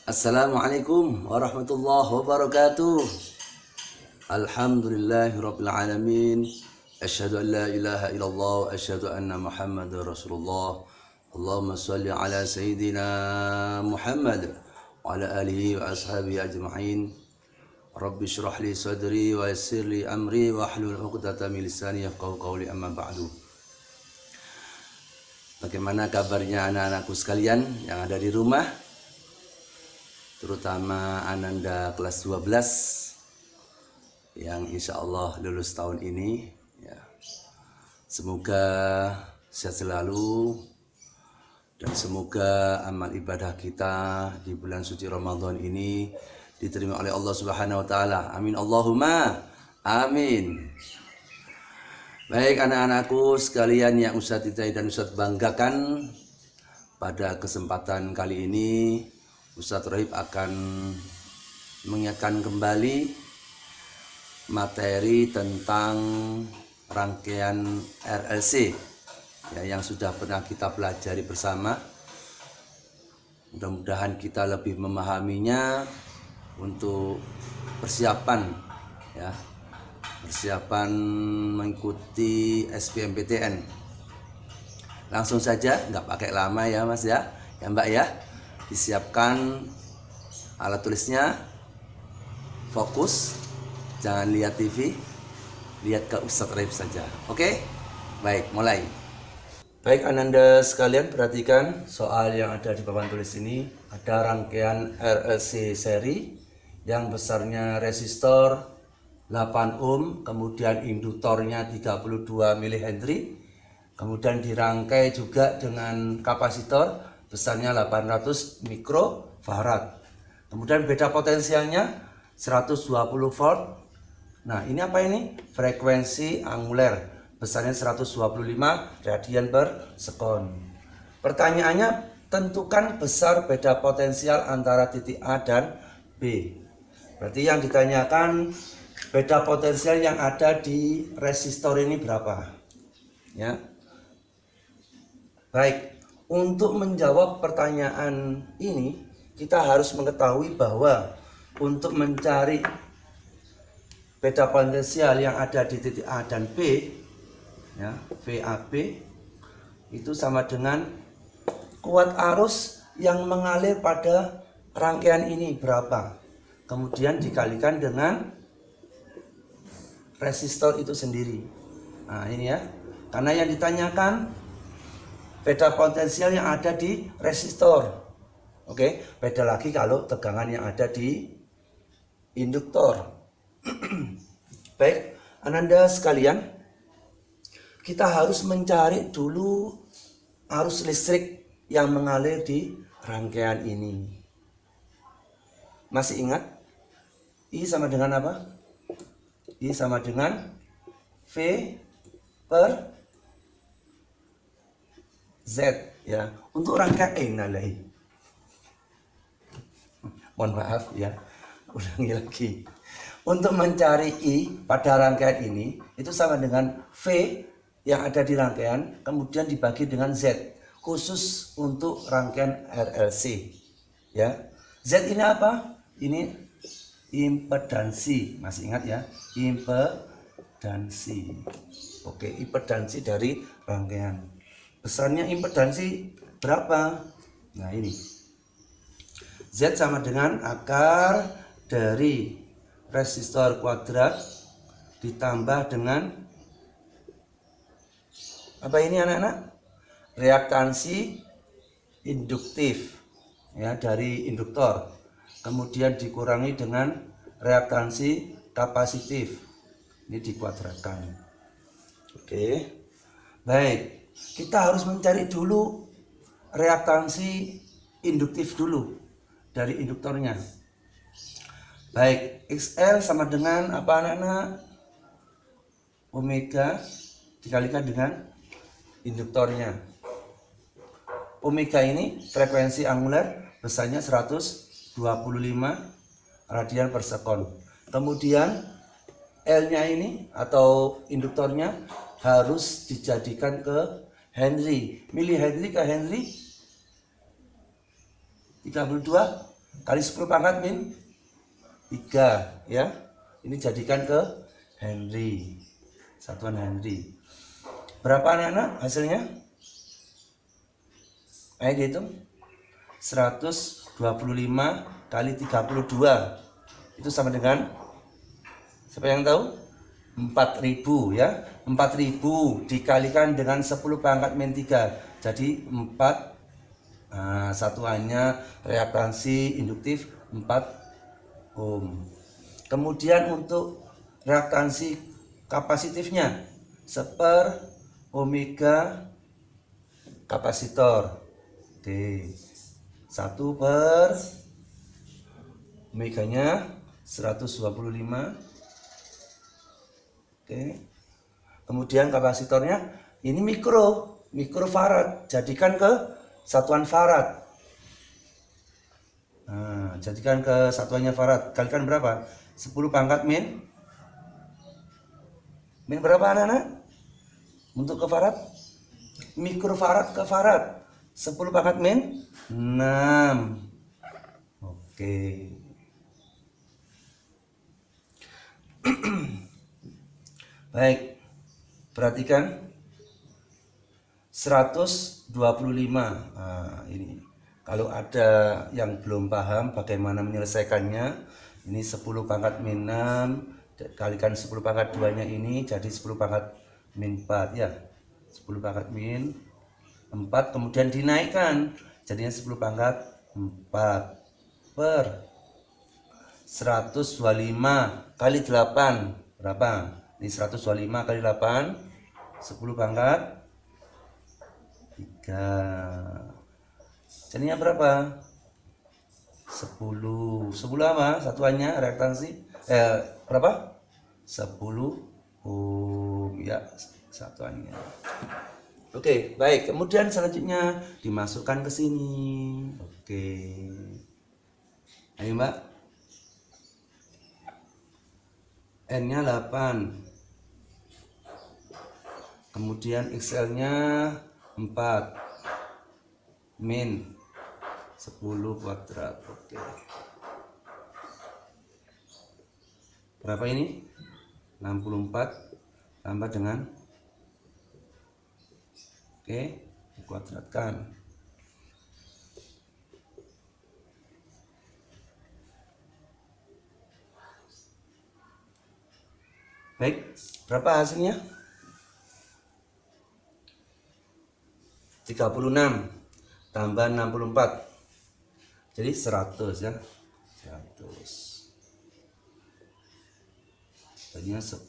Assalamualaikum warahmatullahi wabarakatuh. Alhamdulillahirabbil alamin. Asyhadu an la ilaha illallah wa asyhadu anna Muhammadar Rasulullah. Allahumma shalli ala sayyidina Muhammad wa ala alihi wa ashabihi ajma'in. Rabbi shrah li sadri wa yassir li amri wa hlul 'uqdatam min lisani yafqahu qawli, amma ba'du. Bagaimana kabarnya anak-anakku sekalian yang ada di rumah, terutama Ananda kelas 12 yang insya Allah lulus tahun ini ya. Semoga sehat selalu dan semoga amal ibadah kita di bulan suci Ramadan ini diterima oleh Allah Subhanahu wa taala. Amin Allahumma amin. Baik anak-anakku sekalian yang Ustadz Hidayat dan Ustadz banggakan, pada kesempatan kali ini Ustadz Rohib akan mengingatkan kembali materi tentang rangkaian RLC ya, yang sudah pernah kita pelajari bersama. Mudah-mudahan kita lebih memahaminya untuk persiapan ya, persiapan mengikuti SBMPTN. Langsung saja, nggak pakai lama ya Mas ya Mbak ya. Disiapkan alat tulisnya, fokus, jangan lihat TV, lihat ke Ustadz Rohib saja. Oke? Baik, mulai. Baik Ananda sekalian, perhatikan soal yang ada di papan tulis ini. Ada rangkaian RLC seri yang besarnya resistor 8 ohm, kemudian induktornya 32 mH, kemudian dirangkai juga dengan kapasitor besarnya 800 mikrofarad. Kemudian beda potensialnya 120 volt. Nah, ini apa ini? Frekuensi anguler besarnya 125 radian per sekon. Pertanyaannya, tentukan besar beda potensial antara titik A dan B. Berarti yang ditanyakan beda potensial yang ada di resistor ini berapa? Ya. Baik, untuk menjawab pertanyaan ini kita harus mengetahui bahwa untuk mencari beda potensial yang ada di titik A dan B ya, VAB itu sama dengan kuat arus yang mengalir pada rangkaian ini berapa, kemudian dikalikan dengan resistor itu sendiri. Nah ini ya, karena yang ditanyakan beda potensial yang ada di resistor. Oke, beda lagi kalau tegangan yang ada di induktor. Baik, Ananda sekalian, kita harus mencari dulu arus listrik yang mengalir di rangkaian ini. Masih ingat? I sama dengan apa? I sama dengan V per Z ya. Untuk rangkaian mohon maaf ya, ulangi lagi. Untuk mencari I pada rangkaian ini itu sama dengan V yang ada di rangkaian kemudian dibagi dengan Z, khusus untuk rangkaian RLC ya. Z ini apa? Ini impedansi, masih ingat ya, impedansi. Oke, impedansi dari rangkaian. Besarnya impedansi berapa? Nah ini Z sama dengan akar dari resistor kuadrat ditambah dengan apa ini anak-anak? Reaktansi induktif ya dari induktor, kemudian dikurangi dengan reaktansi kapasitif, ini dikuadratkan. Oke, baik, kita harus mencari dulu reaktansi induktif dulu dari induktornya. Baik, XL sama dengan apa anak-anak? Omega dikalikan dengan induktornya. Omega ini frekuensi anguler besarnya 125 radian per sekon. Kemudian L-nya ini atau induktornya harus dijadikan ke Henry. Milihenry ke Henry 32 kali 10 pangkat min 3 ya. Ini jadikan ke Henry, satuan Henry. Berapa anak-anak hasilnya? Ayo dihitung. 125 kali 32 itu sama dengan, siapa yang tahu? 4000 ya. 4000 dikalikan dengan 10 pangkat min 3 jadi 4. Satuannya reaktansi induktif 4 ohm. Kemudian untuk reaktansi kapasitifnya 1/, omega kapasitor D 1/, omeganya 125. Oke. Kemudian kapasitornya ini mikrofarad, jadikan ke satuan farad. Jadikan ke satuannya farad. Kalikan berapa? 10 pangkat min berapa anak-anak? Untuk ke farad, mikrofarad ke farad 10 pangkat min 6. Oke. Baik, perhatikan 125. Ini kalau ada yang belum paham bagaimana menyelesaikannya, ini 10 pangkat min 6 kalikan 10 pangkat 2 nya ini jadi 10 pangkat min 4 ya. 10 pangkat min 4 kemudian dinaikkan jadinya 10 pangkat 4 per 125 kali 8 berapa? Ini 125 kali 8 10 pangkat 3 jadinya berapa? 10 apa? Satuannya reaktansi berapa? 10 ohm ya satuannya. Oke, baik. Kemudian selanjutnya dimasukkan ke sini. Oke. Ayo, Mbak. N-nya 8. Kemudian XL-nya 4. Min 10 kuadrat. Oke. Berapa ini? 64 tambah dengan dikuadratkan. Baik, berapa hasilnya? 36 tambah 64. Jadi 100 ya. 100. Jadinya 10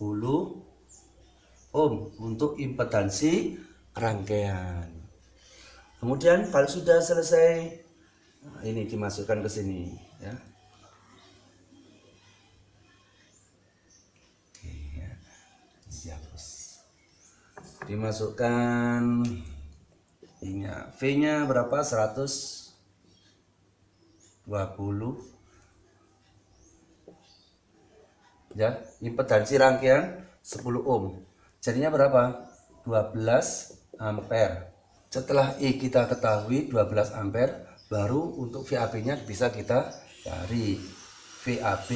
ohm untuk impedansi rangkaian. Kemudian kalau sudah selesai, ini dimasukkan ke sini ya. Oke ya. Dihapus. Dimasukkan V-nya berapa? 120 ya. Impedansi rangkaian 10 ohm. Jadinya berapa? 12 ampere. Setelah I kita ketahui 12 ampere, baru untuk VAB-nya bisa kita cari. VAB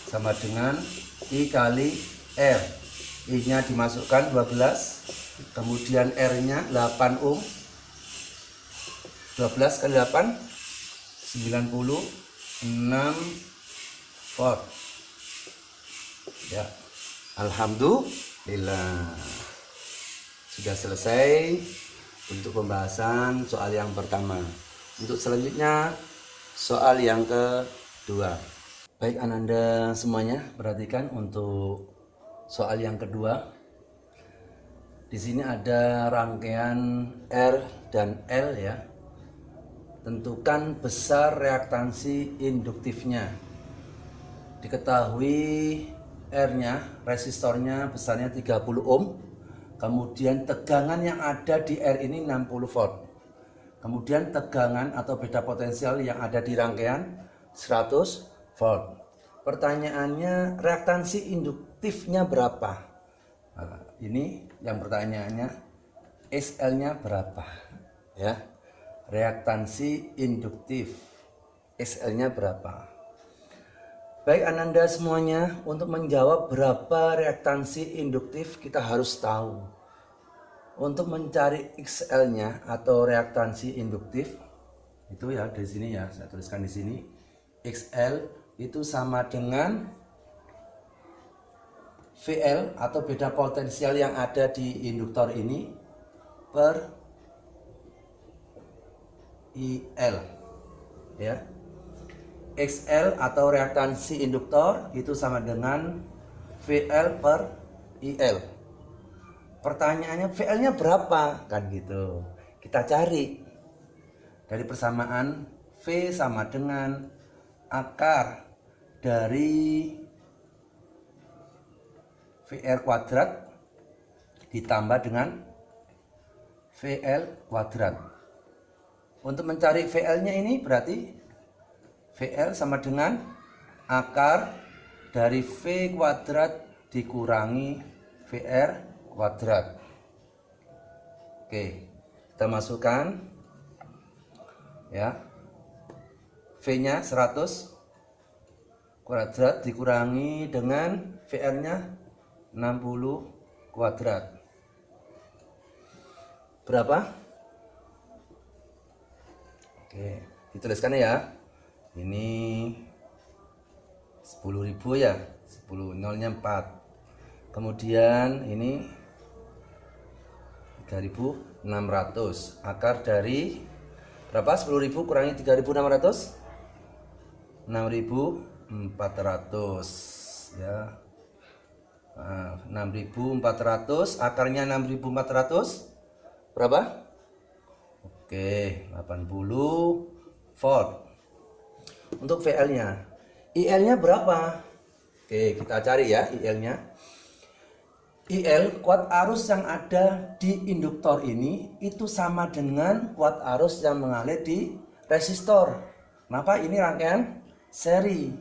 sama dengan I kali R. I-nya dimasukkan 12, kemudian R-nya 8 ohm. 12 kali 8 96 volt. Ya. Alhamdulillah. Sudah selesai untuk pembahasan soal yang pertama. Untuk selanjutnya soal yang kedua. Baik Ananda semuanya, perhatikan untuk soal yang kedua. Di sini ada rangkaian R dan L ya. Tentukan besar reaktansi induktifnya. Diketahui R-nya, resistornya besarnya 30 ohm. Kemudian tegangan yang ada di R ini 60 volt. Kemudian tegangan atau beda potensial yang ada di rangkaian 100 volt. Pertanyaannya, reaktansi induktifnya berapa? Nah, ini yang pertanyaannya, SL-nya berapa? Ya, reaktansi induktif. XL-nya berapa. Baik Ananda semuanya, untuk menjawab berapa reaktansi induktif kita harus tahu. Untuk mencari XL-nya atau reaktansi induktif, itu ya di sini ya, saya tuliskan di sini. XL itu sama dengan VL atau beda potensial yang ada di induktor ini per IL ya. XL atau reaktansi induktor itu sama dengan VL per IL. Pertanyaannya VL-nya berapa? Kan gitu. Kita cari dari persamaan V sama dengan akar dari VR kuadrat ditambah dengan VL kuadrat. Untuk mencari VL-nya ini berarti VL sama dengan akar dari V kuadrat dikurangi VR kuadrat. Oke, kita masukkan ya. V-nya 100 kuadrat dikurangi dengan VR-nya 60 kuadrat. Berapa? Oke, dituliskan ya. Ini 10.000 ya, 10 nolnya 4. Kemudian ini 3.600. Akar dari berapa? 10.000 kurangi 3.600? 6.400 ya. Nah, 6.400, akarnya 6.400 berapa? Oke, 80 volt. Untuk VL-nya, IL-nya berapa? Oke, kita cari ya IL-nya. IL, kuat arus yang ada di induktor ini itu sama dengan kuat arus yang mengalir di resistor. Kenapa? Ini rangkaian seri.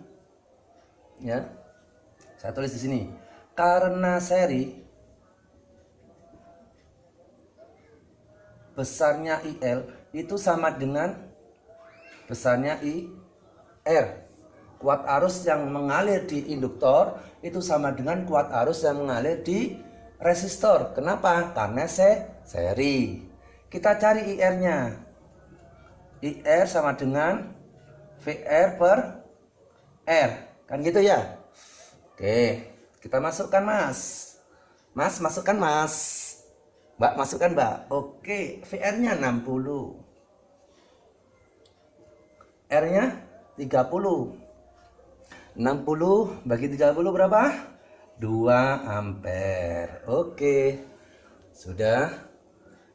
Ya. Saya tulis di sini. Karena seri, besarnya IL itu sama dengan besarnya IR. Kuat arus yang mengalir di induktor itu sama dengan kuat arus yang mengalir di resistor. Kenapa? Karena seri. Kita cari IR-nya. IR sama dengan VR per R. Kan gitu ya? Oke, kita masukkan Mas. Mas, masukkan Mas. Mbak, masukkan Mbak. Oke, VR-nya 60. R-nya 30. 60 bagi 30 berapa? 2 ampere. Oke. Sudah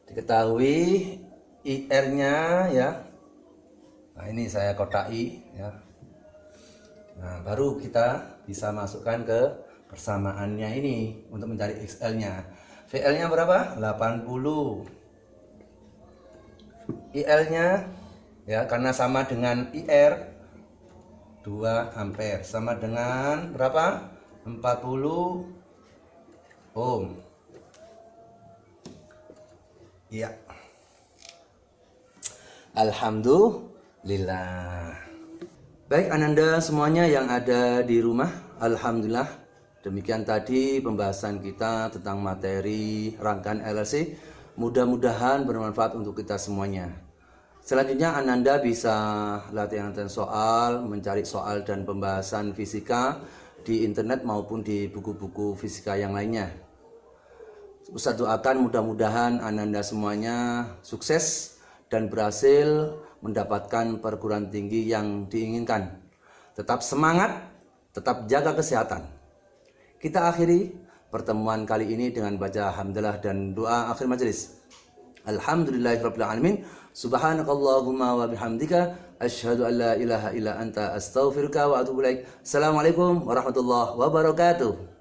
diketahui IR-nya ya. Nah, ini saya kotaki ya. Nah, baru kita bisa masukkan ke persamaannya ini untuk mencari XL-nya. VL-nya berapa? 80. IL-nya ya, karena sama dengan IR 2 ampere, sama dengan berapa? 40 ohm. Iya. Alhamdulillah. Baik Ananda semuanya yang ada di rumah, alhamdulillah. Demikian tadi pembahasan kita tentang materi rangkaian LLC. Mudah-mudahan bermanfaat untuk kita semuanya. Selanjutnya Ananda bisa latihan soal, mencari soal dan pembahasan fisika di internet maupun di buku-buku fisika yang lainnya. Ustadz doakan mudah-mudahan Ananda semuanya sukses dan berhasil mendapatkan perguruan tinggi yang diinginkan. Tetap semangat, tetap jaga kesehatan. Kita akhiri pertemuan kali ini dengan baca hamdalah dan doa akhir majelis. Alhamdulillahirabbil alamin. Subhanakallahumma wa bihamdika asyhadu an la ilaha illa anta astaghfiruka wa atubu ilaik. Assalamualaikum warahmatullahi wabarakatuh.